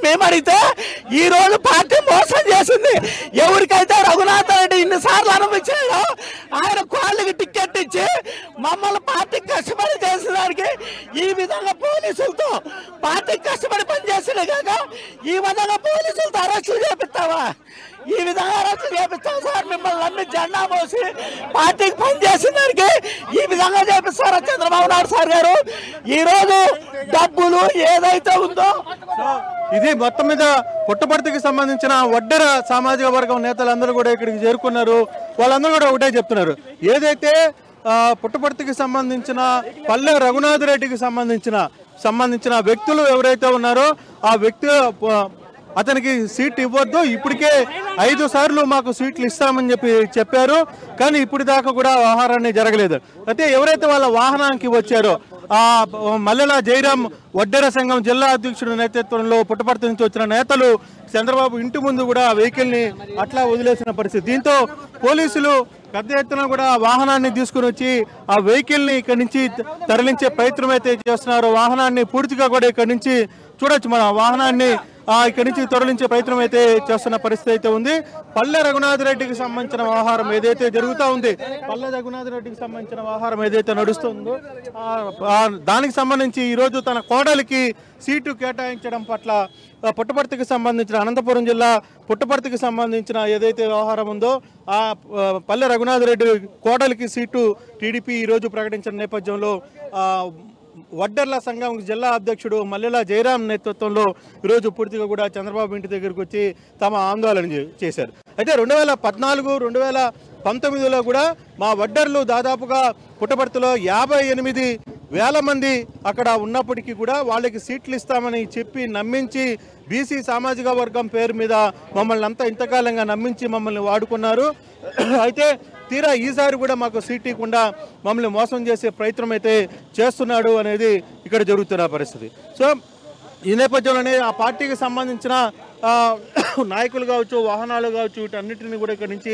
మేము అడిగితే ఈ రోజు పార్టీ మోసం చేసింది. ఎవరికైతే రఘునాథ్ రెడ్డి ఇన్నిసార్లు అనుభవించాడో ఆయన కాళ్ళకి టికెట్ ఇచ్చి మమ్మల్ని పార్టీకి కష్టపడి చేసిన దానికి ఈ విధంగా పోలీసులతో పార్టీకి కష్టపడి పనిచేసిన కాక ఈ విధంగా పోలీసులతో అరెస్టులు చేపిస్తావా? ఈ విధంగా అరెస్టులు చేపిస్తాం సార్? మిమ్మల్ని నమ్మి జెండా మోసి పార్టీకి పనిచేసిన దానికి ఈ విధంగా చేపిస్తారా చంద్రబాబు నాయుడు సార్ గారు? ఈ రోజు డబ్బులు ఏదైతే ఉందో ఇది మొత్తం మీద పుట్టపర్తికి సంబంధించిన వడ్డెర సామాజిక వర్గం నేతలందరూ కూడా ఇక్కడికి చేరుకున్నారు. వాళ్ళందరూ కూడా ఒకటే చెప్తున్నారు, ఏదైతే పుట్టపర్తికి సంబంధించిన పల్లె రఘునాథ్ రెడ్డికి సంబంధించిన వ్యక్తులు ఎవరైతే ఉన్నారో ఆ వ్యక్తి అతనికి సీట్ ఇవ్వద్దు, ఇప్పటికే 5 సార్లు మాకు సీట్లు ఇస్తామని చెప్పారు, కానీ ఇప్పుడు దాకా కూడా వ్యవహారాన్ని జరగలేదు. అయితే ఎవరైతే వాళ్ళ వాహనానికి వచ్చారో ఆ మల్లెల జయరాం వడ్డెర సంఘం జిల్లా అధ్యక్షుడి నేతృత్వంలో పుట్టపర్తి నుంచి వచ్చిన నేతలు చంద్రబాబు ఇంటి ముందు కూడా వెహికల్ ని అట్లా వదిలేసిన పరిస్థితి. దీంతో పోలీసులు పెద్ద ఎత్తున కూడా వాహనాన్ని తీసుకుని వచ్చి ఆ వెహికల్ ని ఇక్కడి నుంచి తరలించే ప్రయత్నం అయితే చేస్తున్నారు. వాహనాన్ని పూర్తిగా కూడా ఇక్కడి నుంచి చూడొచ్చు, మన వాహనాన్ని ఇక్కడి నుంచి తరలించే ప్రయత్నం అయితే చేస్తున్న పరిస్థితి అయితే ఉంది. పల్లె రఘునాథ్ రెడ్డికి సంబంధించిన వ్యవహారం ఏదైతే జరుగుతూ ఉంది, పల్లె రఘునాథ్ రెడ్డికి సంబంధించిన వ్యవహారం ఏదైతే నడుస్తుందో దానికి సంబంధించి ఈరోజు తన కోడలికి సీటు కేటాయించడం పట్ల పుట్టపర్తికి సంబంధించిన అనంతపురం జిల్లా పుట్టపర్తికి సంబంధించిన ఏదైతే వ్యవహారం ఉందో ఆ పల్లె రఘునాథ్ రెడ్డి కోడలికి సీటు టీడీపీ ఈరోజు ప్రకటించిన నేపథ్యంలో వడ్డెర్ల సంఘం జిల్లా అధ్యక్షుడు మల్లెల జయరాం నేతృత్వంలో ఈరోజు పూర్తిగా కూడా చంద్రబాబు ఇంటి దగ్గరకు వచ్చి తమ ఆందోళన చేశారు. అయితే 2014, 2019లో కూడా మా వడ్డర్లు దాదాపుగా పుట్టపర్తిలో 58,000 మంది అక్కడ ఉన్నప్పటికీ కూడా వాళ్ళకి సీట్లు ఇస్తామని చెప్పి నమ్మించి బీసీ సామాజిక వర్గం పేరు మీద మమ్మల్ని అంతా ఇంతకాలంగా నమ్మించి మమ్మల్ని వాడుకున్నారు. అయితే తీరా ఈసారి కూడా మాకు సీట్ ఇవ్వకుండా మమ్మల్ని మోసం చేసే ప్రయత్నం అయితే చేస్తున్నాడు అనేది ఇక్కడ జరుగుతున్న పరిస్థితి. సో ఈ నేపథ్యంలోనే ఆ పార్టీకి సంబంధించిన నాయకులు కావచ్చు, వాహనాలు కావచ్చు, వీటన్నిటిని కూడా ఇక్కడ నుంచి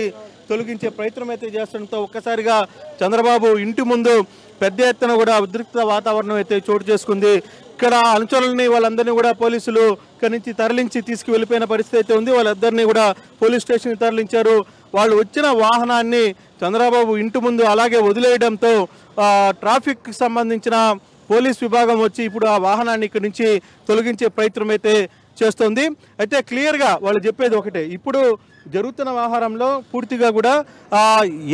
తొలగించే ప్రయత్నం అయితే చేస్తుండటంతో ఒక్కసారిగా చంద్రబాబు ఇంటి ముందు పెద్ద ఎత్తున కూడా ఉద్రిక్త వాతావరణం అయితే చోటు చేసుకుంది. ఇక్కడ అనుచరులని వాళ్ళందరినీ కూడా పోలీసులు ఇక్కడ నుంచి తరలించి తీసుకువెళ్ళిపోయిన పరిస్థితి అయితే ఉంది. వాళ్ళందరినీ కూడా పోలీస్ స్టేషన్కి తరలించారు. వాళ్ళు వచ్చిన వాహనాన్ని చంద్రబాబు ఇంటి ముందు అలాగే వదిలేయడంతో ట్రాఫిక్ సంబంధించిన పోలీస్ విభాగం వచ్చి ఇప్పుడు ఆ వాహనాన్ని ఇక్కడి నుంచి తొలగించే ప్రయత్నం అయితే చేస్తుంది. అయితే క్లియర్గా వాళ్ళు చెప్పేది ఒకటే, ఇప్పుడు జరుగుతున్న వ్యవహారంలో పూర్తిగా కూడా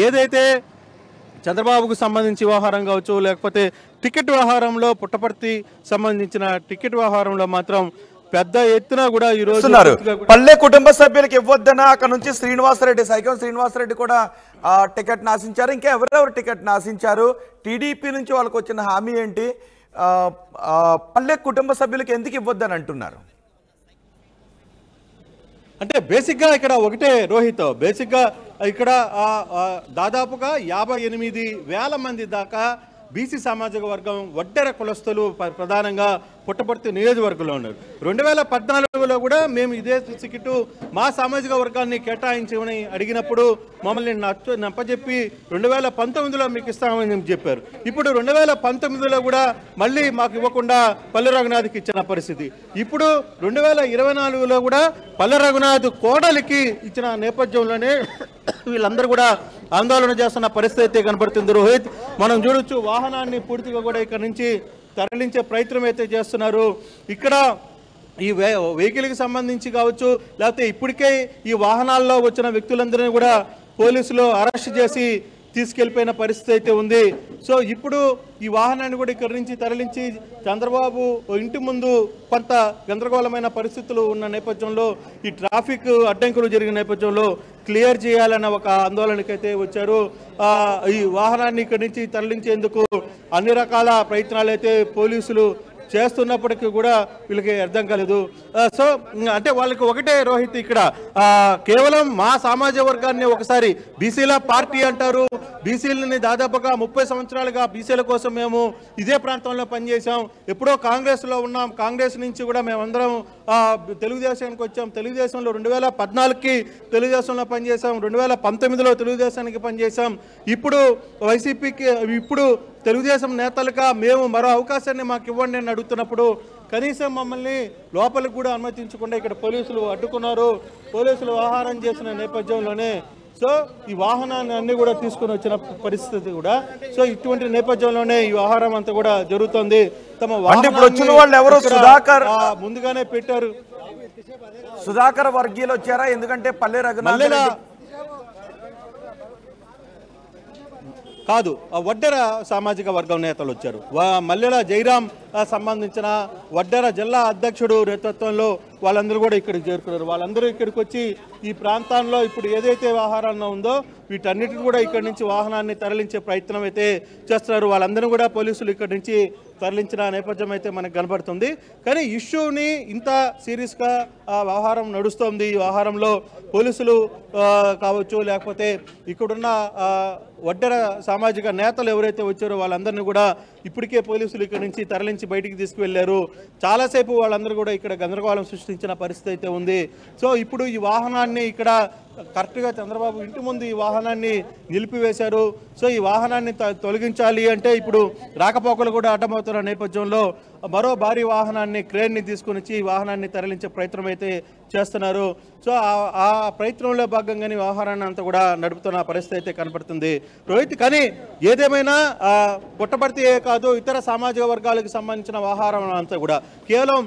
ఏదైతే చంద్రబాబుకు సంబంధించి వ్యవహారం కావచ్చు, లేకపోతే టికెట్ వ్యవహారంలో పుట్టపర్తి సంబంధించిన టికెట్ వ్యవహారంలో మాత్రం పెద్ద ఎత్తున కూడా ఈ రోజు పల్లె కుటుంబ సభ్యులకు ఇవ్వద్దన అక్కడ నుంచి శ్రీనివాసరెడ్డి సైకం శ్రీనివాసరెడ్డి కూడా టికెట్ నాశించారు. ఇంకా ఎవరెవరు టికెట్ నాశించారు? టీడీపీ నుంచి వాళ్ళకి వచ్చిన హామీ ఏంటి? పల్లె కుటుంబ సభ్యులకు ఎందుకు ఇవ్వద్దని అంటున్నారు? అంటే బేసిక్గా ఇక్కడ ఒకటే రోహిత్, బేసిక్గా ఇక్కడ దాదాపుగా 58,000 మంది దాకా బీసీ సామాజిక వర్గం వడ్డెర కులస్తులు ప్రధానంగా పుట్టపర్తి నియోజకవర్గంలో ఉన్నారు. 2014లో కూడా మేము ఇదే టికెట్ మా సామాజిక వర్గాన్ని కేటాయించమని అడిగినప్పుడు మమ్మల్ని నప్పజెప్పి 2019లో మీకు ఇస్తామని చెప్పారు. ఇప్పుడు 2019లో కూడా మళ్ళీ మాకు ఇవ్వకుండా పల్లె రఘునాథ్కి ఇచ్చిన పరిస్థితి. ఇప్పుడు 2024లో కూడా పల్లె రఘునాథ్ కోడలికి ఇచ్చిన నేపథ్యంలోనే వీళ్ళందరూ కూడా ఆందోళన చేస్తున్న పరిస్థితి అయితే కనబడుతుంది. రోహిత్, మనం చూడొచ్చు వాహనాన్ని పూర్తిగా కూడా ఇక్కడ నుంచి తరలించే ప్రయత్నం అయితే చేస్తున్నారు. ఇక్కడ ఈ వెహికల్కి సంబంధించి కావచ్చు, లేకపోతే ఇప్పటికే ఈ వాహనాల్లో వచ్చిన వ్యక్తులందరినీ కూడా పోలీసులు అరెస్ట్ చేసి తీసుకెళ్ళిపోయిన పరిస్థితి అయితే ఉంది. సో ఇప్పుడు ఈ వాహనాన్ని కూడా ఇక్కడి నుంచి తరలించి చంద్రబాబు ఇంటి ముందు కొంత గందరగోళమైన పరిస్థితులు ఉన్న నేపథ్యంలో ఈ ట్రాఫిక్ అడ్డంకులు జరిగిన నేపథ్యంలో క్లియర్ చేయాలన్న ఒక ఆందోళనకైతే వచ్చారు. ఈ వాహనాన్ని ఇక్కడి నుంచి తరలించేందుకు అన్ని రకాల ప్రయత్నాలు అయితే పోలీసులు చేస్తున్నప్పటికీ కూడా వీళ్ళకి అర్థం కాలేదు. సో అంటే వాళ్ళకి ఒకటే రోహిత్, ఇక్కడ కేవలం మా సామాజిక వర్గాన్ని ఒకసారి బీసీల పార్టీ అంటారు. బీసీలని దాదాపుగా 30 సంవత్సరాలుగా బీసీల కోసం మేము ఇదే ప్రాంతంలో పనిచేసాం. ఎప్పుడో కాంగ్రెస్లో ఉన్నాం. కాంగ్రెస్ నుంచి కూడా మేమందరం తెలుగుదేశానికి వచ్చాం. తెలుగుదేశంలో 2014కి తెలుగుదేశంలో పనిచేసాం. 2019లో తెలుగుదేశానికి పనిచేసాం. ఇప్పుడు వైసీపీకి, ఇప్పుడు తెలుగుదేశం నేతలుగా మేము మరో అవకాశాన్ని మాకు ఇవ్వండి అని అడుగుతున్నప్పుడు కనీసం మమ్మల్ని లోపలికి కూడా అనుమతించకుండా ఇక్కడ పోలీసులు అడ్డుకున్నారు. పోలీసులు ఆహారం చేసిన నేపథ్యంలోనే సో ఈ వాహనాన్ని అన్ని కూడా తీసుకుని వచ్చిన పరిస్థితి కూడా. సో ఇటువంటి నేపథ్యంలోనే ఈ ఆహారం అంతా కూడా జరుగుతుంది. తమ వచ్చిన వాళ్ళు ఎవరు సుధాకర్ ముందుగానే పెట్టారు. సుధాకర్ వర్గీయులు వచ్చారా? ఎందుకంటే పల్లె రఘునాథ్ కాదు, వడ్డెర సామాజిక వర్గం నేతలు వచ్చారు. మల్లెల జయరాం సంబంధించిన వడ్డెర జిల్లా అధ్యక్షుడు నేతృత్వంలో వాళ్ళందరూ కూడా ఇక్కడికి చేరుకున్నారు. వాళ్ళందరూ ఇక్కడికి వచ్చి ఈ ప్రాంతాల్లో ఇప్పుడు ఏదైతే ఆహారం ఉందో వీటన్నిటిని కూడా ఇక్కడి నుంచి వాహనాన్ని తరలించే ప్రయత్నం అయితే చేస్తున్నారు. వాళ్ళందరూ కూడా పోలీసులు ఇక్కడి నుంచి తరలించిన నేపథ్యం అయితే మనకు కనబడుతుంది. కానీ ఇష్యూని ఇంత సీరియస్గా వ్యవహారం నడుస్తోంది. ఈ వ్యవహారంలో పోలీసులు కావచ్చు, లేకపోతే ఇక్కడున్న వడ్డెర సామాజిక నేతలు ఎవరైతే వచ్చారో వాళ్ళందరినీ కూడా ఇప్పటికే పోలీసులు ఇక్కడ నుంచి తరలించి బయటికి తీసుకువెళ్లారు. చాలాసేపు వాళ్ళందరూ కూడా ఇక్కడ గందరగోళం సృష్టించిన పరిస్థితి అయితే ఉంది. సో ఇప్పుడు ఈ వాహనాన్ని ఇక్కడ కరెక్ట్గా చంద్రబాబు ఇంటి ముందు ఈ వాహనాన్ని నిలిపివేశారు. సో ఈ వాహనాన్ని తొలగించాలి అంటే ఇప్పుడు రాకపోకలు కూడా అడ్డమవుతున్న నేపథ్యంలో మరో భారీ వాహనాన్ని క్రేన్ని తీసుకుని వచ్చి ఈ వాహనాన్ని తరలించే ప్రయత్నం అయితే చేస్తున్నారు. సో ఆ ప్రయత్నంలో భాగంగానే వ్యవహారాన్ని అంతా కూడా నడుపుతున్న పరిస్థితి అయితే కనపడుతుంది రోహిత్. కానీ ఏదేమైనా పుట్టపర్తియే కాదు, ఇతర సామాజిక వర్గాలకు సంబంధించిన వ్యవహారం అంతా కూడా కేవలం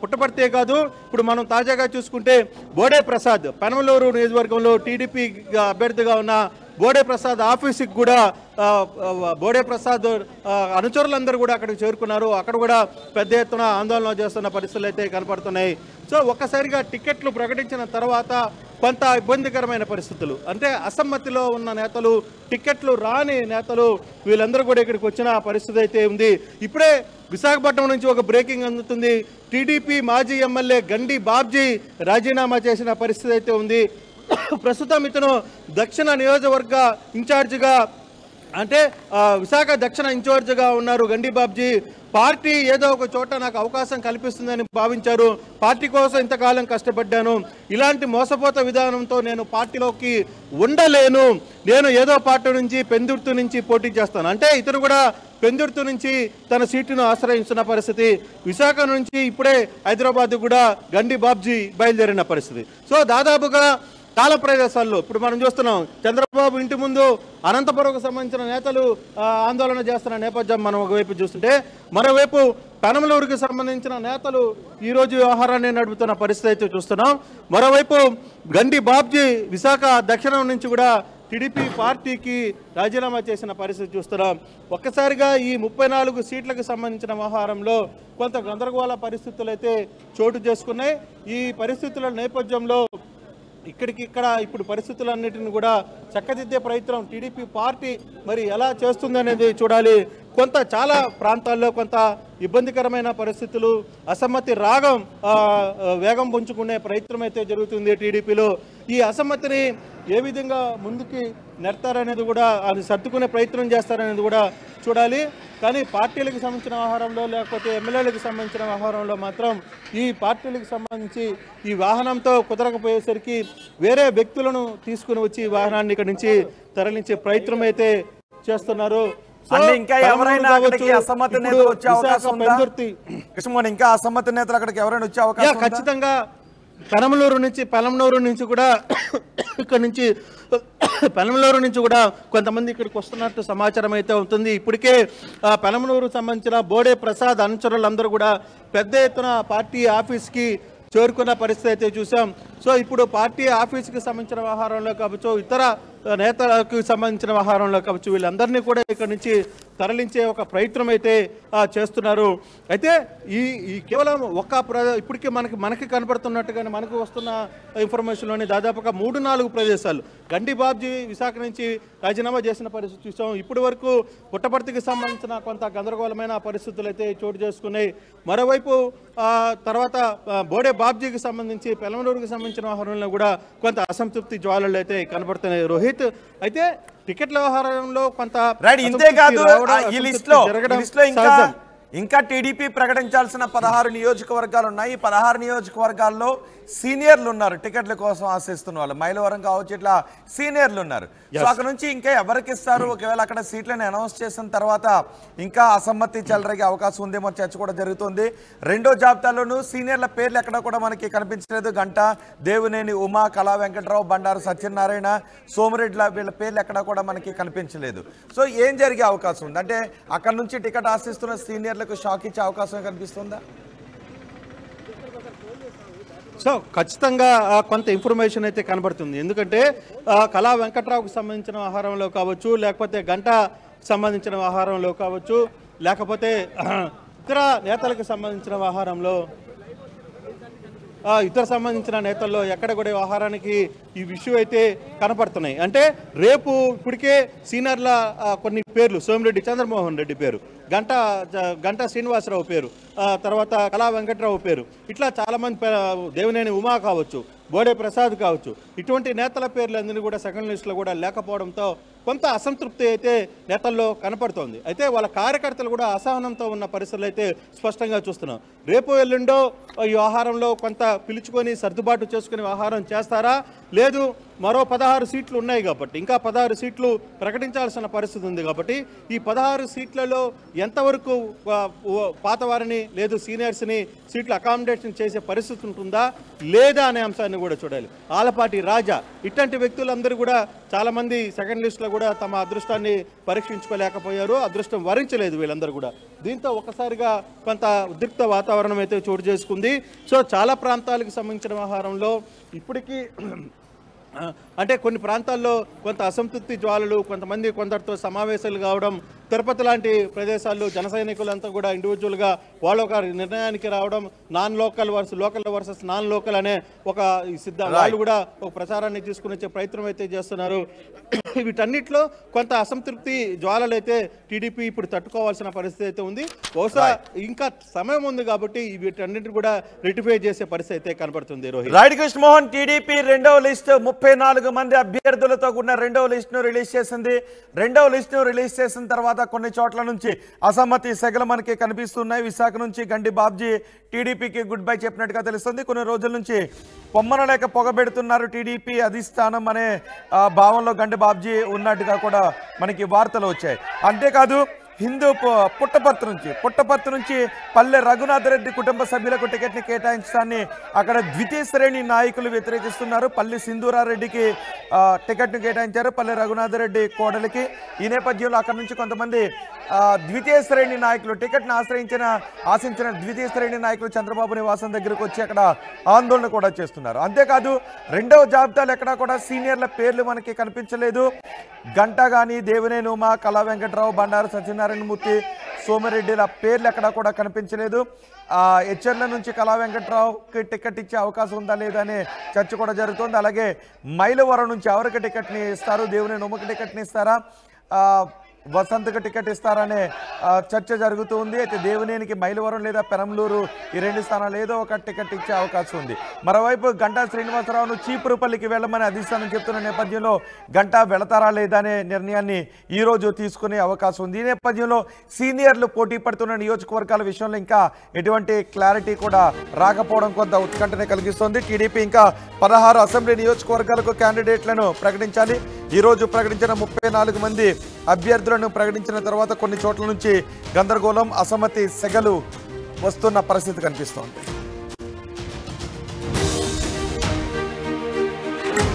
పుట్టపర్తియే కాదు. ఇప్పుడు మనం తాజాగా చూసుకుంటే బోడే ప్రసాద్ పెనమలూరు నియోజకవర్గంలో టీడీపీ అభ్యర్థిగా ఉన్న బోడే ప్రసాద్ ఆఫీస్కి కూడా బోడే ప్రసాద్ అనుచరులందరూ కూడా అక్కడికి చేరుకున్నారు. అక్కడ కూడా పెద్ద ఎత్తున ఆందోళన చేస్తున్న పరిస్థితులు అయితే కనపడుతున్నాయి. సో ఒక్కసారిగా టికెట్లు ప్రకటించిన తర్వాత కొంత ఇబ్బందికరమైన పరిస్థితులు, అంటే అసమ్మతిలో ఉన్న నేతలు, టికెట్లు రాని నేతలు వీళ్ళందరూ కూడా ఇక్కడికి వచ్చిన పరిస్థితి అయితే ఉంది. ఇప్పుడే విశాఖపట్నం నుంచి ఒక బ్రేకింగ్ అందుతుంది. టీడీపీ మాజీ ఎమ్మెల్యే గండి బాబ్జీ రాజీనామా చేసిన పరిస్థితి అయితే ఉంది. ప్రస్తుతం ఇతను దక్షిణ నియోజకవర్గ ఇన్ఛార్జిగా, అంటే విశాఖ దక్షిణ ఇన్ఛార్జిగా ఉన్నారు గండి బాబ్జీ. పార్టీ ఏదో ఒక చోట నాకు అవకాశం కల్పిస్తుందని భావించారు. పార్టీ కోసం ఇంతకాలం కష్టపడ్డాను, ఇలాంటి మోసపోత విధానంతో నేను పార్టీలోకి ఉండలేను, నేను ఏదో పార్టీ నుంచి పెందుర్తి నుంచి పోటీ చేస్తాను అంటే ఇతను కూడా పెందుర్తి నుంచి తన సీటును ఆశ్రయించిన పరిస్థితి. విశాఖ నుంచి ఇప్పుడే హైదరాబాద్ కూడా గండి బాబ్జీ బయలుదేరిన పరిస్థితి. సో దాదాపుగా చాలా ప్రదేశాల్లో ఇప్పుడు మనం చూస్తున్నాం. చంద్రబాబు ఇంటి ముందు అనంతపురంకు సంబంధించిన నేతలు ఆందోళన చేస్తున్న నేపథ్యం మనం ఒకవైపు చూస్తుంటే, మరోవైపు పెనమలూరుకి సంబంధించిన నేతలు ఈరోజు వ్యవహారాన్ని నడుపుతున్న పరిస్థితి అయితే చూస్తున్నాం. మరోవైపు గండి బాబ్జీ విశాఖ దక్షిణం నుంచి కూడా టీడీపీ పార్టీకి రాజీనామా చేసిన పరిస్థితి చూస్తున్నాం. ఒక్కసారిగా ఈ 34 సీట్లకు సంబంధించిన వ్యవహారంలో కొంత గందరగోళ పరిస్థితులు అయితే చోటు చేసుకున్నాయి. ఈ పరిస్థితుల నేపథ్యంలో ఇక్కడ ఇప్పుడు పరిస్థితులన్నిటిని కూడా చక్కదిద్దే ప్రయత్నం టీడీపీ పార్టీ మరి ఎలా చేస్తుందనేది చూడాలి. చాలా ప్రాంతాల్లో కొంత ఇబ్బందికరమైన పరిస్థితులు, అసమ్మతి రాగం వేగం పుంజుకునే ప్రయత్నం అయితే జరుగుతుంది టీడీపీలో. ఈ అసమ్మతిని ఏ విధంగా ముందుకి నెడతారనేది కూడా, అది సర్దుకునే ప్రయత్నం చేస్తారనేది కూడా చూడాలి. కానీ పార్టీలకు సంబంధించిన వ్యవహారంలో, లేకపోతే ఎమ్మెల్యేలకు సంబంధించిన వ్యవహారంలో మాత్రం ఈ పార్టీలకు సంబంధించి ఈ వాహనంతో కుదరకపోయేసరికి వేరే వ్యక్తులను తీసుకుని వచ్చి ఈ వాహనాన్ని ఇక్కడ నుంచి తరలించే ప్రయత్నం అయితే చేస్తున్నారు. ఇంకా ఎవరైనా అక్కడికి అసమ్మతి నేతలు వచ్చే అవకాశం ఉందా? కృష్ణమోహన్, ఇంకా అసమ్మతి నేతలు అక్కడికి ఎవరైనా వచ్చే అవకాశం ఉందా? ఖచ్చితంగా పెనమలూరు నుంచి కూడా ఇక్కడ నుంచి పెనమలూరు నుంచి కూడా కొంతమంది ఇక్కడికి వస్తున్నట్టు సమాచారం అయితే ఉంటుంది. ఇప్పటికే పెనమలూరు సంబంధించిన బోడే ప్రసాద్ అనుచరులందరూ కూడా పెద్ద ఎత్తున పార్టీ ఆఫీస్కి చేరుకున్న పరిస్థితి అయితే చూసాం. సో ఇప్పుడు పార్టీ ఆఫీస్కి సంబంధించిన వ్యవహారంలో కావచ్చు, ఇతర నేతలకు సంబంధించిన వ్యవహారంలో కావచ్చు, వీళ్ళందరినీ కూడా ఇక్కడ నుంచి తరలించే ఒక ప్రయత్నం అయితే చేస్తున్నారు. అయితే ఈ కేవలం ఇప్పటికే మనకి కనపడుతున్నట్టుగానే మనకు వస్తున్న ఇన్ఫర్మేషన్లోని దాదాపుగా 3-4 ప్రదేశాలు గండి బాబ్జీ విశాఖ నుంచి రాజీనామా చేసిన పరిస్థితి చూసాం. ఇప్పటి వరకు పుట్టపర్తికి సంబంధించిన కొంత గందరగోళమైన పరిస్థితులు అయితే చోటు చేసుకున్నాయి. మరోవైపు తర్వాత బోడే బాబ్జీకి సంబంధించి పెనమలూరుకి సంబంధించిన వ్యవహారంలో కూడా కొంత అసంతృప్తి జ్వాలలు అయితే కనబడుతున్నాయి రోహిత్. అయితే టికెట్ల వ్యవహారంలో కొంత ఇంతే కాదు, ఈ లిస్ట్ లో ఇంకా ఇంకా టీడీపీ ప్రకటించాల్సిన 16 నియోజకవర్గాలు ఉన్నాయి. ఈ 16 నియోజకవర్గాల్లో సీనియర్లు ఉన్నారు, టికెట్ల కోసం ఆశిస్తున్న వాళ్ళు. మైలవరం కావచ్చు, ఇట్లా సీనియర్లు ఉన్నారు. సో అక్కడ నుంచి ఇంకా ఎవరికి ఇస్తారు, ఒకవేళ అక్కడ సీట్లను అనౌన్స్ చేసిన తర్వాత ఇంకా అసమ్మతి చెలరేగే అవకాశం ఉందేమో చర్చ కూడా జరుగుతుంది. రెండో జాబితాలోనూ సీనియర్ల పేర్లు ఎక్కడ కూడా మనకి కనిపించలేదు. గంటా, దేవినేని ఉమా, కళా వెంకట్రావు, బండారు సత్యనారాయణ, సోమిరెడ్డి వీళ్ళ పేర్లు ఎక్కడ కూడా మనకి కనిపించలేదు. సో ఏం జరిగే అవకాశం ఉంది అంటే అక్కడ నుంచి టికెట్ ఆశిస్తున్న సీనియర్లకు షాక్ ఇచ్చే అవకాశం కనిపిస్తుందా? సో ఖచ్చితంగా కొంత ఇన్ఫర్మేషన్ అయితే కనబడుతుంది. ఎందుకంటే కళా వెంకట్రావుకు సంబంధించిన వ్యవహారంలో కావచ్చు, లేకపోతే గంట సంబంధించిన వ్యవహారంలో కావచ్చు, లేకపోతే ఇతర నేతలకు సంబంధించిన వ్యవహారంలో సంబంధించిన నేతల్లో ఎక్కడ కూడా వ్యవహారానికి ఈ ఇష్యూ అయితే కనపడుతున్నాయి. అంటే రేపు ఇప్పటికే సీనియర్ల కొన్ని పేర్లు, సోమిరెడ్డి చంద్రమోహన్ రెడ్డి పేరు, గంటా శ్రీనివాసరావు పేరు, తర్వాత కళా వెంకట్రావు పేరు, ఇట్లా చాలామంది, దేవినేని ఉమా కావచ్చు, బోడే ప్రసాద్ కావచ్చు, ఇటువంటి నేతల పేర్లు అందరినీ కూడా సెకండ్ లిస్టులో కూడా లేకపోవడంతో కొంత అసంతృప్తి అయితే నేతల్లో కనపడుతోంది. అయితే వాళ్ళ కార్యకర్తలు కూడా అసహనంతో ఉన్న పరిస్థితులు అయితే స్పష్టంగా చూస్తున్నాం. రేపు ఎల్లుండో ఈ వ్యవహారంలో కొంత పిలుచుకొని సర్దుబాటు చేసుకుని వ్యవహారం చేస్తారా, లేదు మరో 16 సీట్లు ఉన్నాయి కాబట్టి, ఇంకా 16 సీట్లు ప్రకటించాల్సిన పరిస్థితి ఉంది కాబట్టి ఈ 16 సీట్లలో ఎంతవరకు పాతవారిని లేదు సీనియర్స్ని సీట్లు అకామిడేషన్ చేసే పరిస్థితి ఉంటుందా లేదా అనే అంశాన్ని కూడా చూడాలి. ఆలపాటి రాజా, ఇట్లాంటి వ్యక్తులందరూ కూడా చాలామంది సెకండ్ లిస్టులో కూడా తమ అదృష్టాన్ని పరీక్షించుకోలేకపోయారు, అదృష్టం వరించలేదు వీళ్ళందరూ కూడా. దీంతో ఒకసారిగా కొంత ఉద్రిక్త వాతావరణం అయితే చోటు చేసుకుంది. సో చాలా ప్రాంతాలకు సంబంధించిన వ్యవహారంలో ఇప్పటికీ అంటే కొన్ని ప్రాంతాల్లో కొంత అసంతృప్తి జ్వాలలు, కొంతమంది కొందరితో సమావేశాలు కావడం, తిరుపతి లాంటి ప్రదేశాల్లో జన సైనికులంతా కూడా ఇండివిజువల్గా వాళ్ళ ఒక నిర్ణయానికి రావడం, లోకల్ వర్సెస్ నాన్ లోకల్ అనే ఒక వాళ్ళు కూడా ఒక ప్రచారాన్ని తీసుకుని వచ్చే ప్రయత్నం అయితే చేస్తున్నారు. వీటన్నిటిలో కొంత అసంతృప్తి జ్వాలలు అయితే టీడీపీ ఇప్పుడు తట్టుకోవాల్సిన పరిస్థితి అయితే ఉంది. బహుశా ఇంకా సమయం ఉంది కాబట్టి వీటన్నిటిని కూడా రెటిఫై చేసే పరిస్థితి అయితే కనబడుతుంది. రైట్ కృష్ణమోహన్, టీడీపీ రెండవ లిస్ట్ 34 మంది అభ్యర్థులతో కూడిన రెండవ లిస్టును రిలీజ్ చేసింది. రెండవ లిస్టును రిలీజ్ చేసిన తర్వాత కొన్ని చోట్ల నుంచి అసమ్మతి సెగలు మనకి కనిపిస్తున్నాయి. విశాఖ నుంచి గండి బాబ్జీ టీడీపీకి గుడ్ బై చెప్పినట్టుగా తెలుస్తుంది. కొన్ని రోజుల నుంచి పొమ్మన లేక పొగబెడుతున్నారు టీడీపీ అధిష్టానం అనే భావంలో గండి బాబ్జీ ఉన్నట్టుగా కూడా మనకి వార్తలు వచ్చాయి. అంతేకాదు హిందూ పుట్టపర్తి నుంచి పల్లె రఘునాథ్ రెడ్డి కుటుంబ సభ్యులకు టికెట్ని కేటాయించడాన్ని అక్కడ ద్వితీయ శ్రేణి నాయకులు వ్యతిరేకిస్తున్నారు. పల్లి సింధూరారెడ్డికి టికెట్ను కేటాయించారు, పల్లె రఘునాథ్ రెడ్డి కోడలికి. ఈ నేపథ్యంలో అక్కడ నుంచి కొంతమంది ద్వితీయ శ్రేణి నాయకులు టికెట్ను ఆశించిన ద్వితీయ శ్రేణి నాయకులు చంద్రబాబు నివాసం దగ్గరకు వచ్చి అక్కడ ఆందోళన కూడా చేస్తున్నారు. అంతేకాదు రెండవ జాబితాలు ఎక్కడా కూడా సీనియర్ల పేర్లు మనకి కనిపించలేదు. గంటా కానీ, దేవినేని ఉమా, కళా వెంకట్రావు, బండారు సత్యనారాయణమూర్తి, సోమిరెడ్డిల పేర్లు ఎక్కడా కూడా కనిపించలేదు. హెచ్ఎర్ల నుంచి కళా వెంకట్రావుకి టికెట్ ఇచ్చే అవకాశం ఉందా లేదా అనే చర్చ కూడా జరుగుతుంది. అలాగే మైలవరం నుంచి ఎవరికి టికెట్ని ఇస్తారు, దేవినేని ఉమకి టికెట్ని ఇస్తారా, వసంత్కి టికెట్ ఇస్తారనే చర్చ జరుగుతూ ఉంది. అయితే దేవినేనికి మైలవరం లేదా పెరంలూరు ఈ 2 స్థానాలు ఏదో ఒక టికెట్ ఇచ్చే అవకాశం ఉంది. మరోవైపు గంటా శ్రీనివాసరావును చీపురుపల్లికి వెళ్ళమని అధిష్టానం చెప్తున్న నేపథ్యంలో గంటా వెళతారా లేదా అనే నిర్ణయాన్ని ఈరోజు తీసుకునే అవకాశం ఉంది. ఈ నేపథ్యంలో సీనియర్లు పోటీ పడుతున్న నియోజకవర్గాల విషయంలో ఇంకా ఎటువంటి క్లారిటీ కూడా రాకపోవడం కొంత ఉత్కంఠనే కలిగిస్తోంది. టీడీపీ ఇంకా 16 అసెంబ్లీ నియోజకవర్గాలకు క్యాండిడేట్లను ప్రకటించాలి. ఈరోజు ప్రకటించిన 34 మంది అభ్యర్థులను ప్రకటించిన తర్వాత కొన్ని చోట్ల నుంచి గందరగోళం, అసమ్మతి సెగలు వస్తున్న పరిస్థితి కనిపిస్తోంది.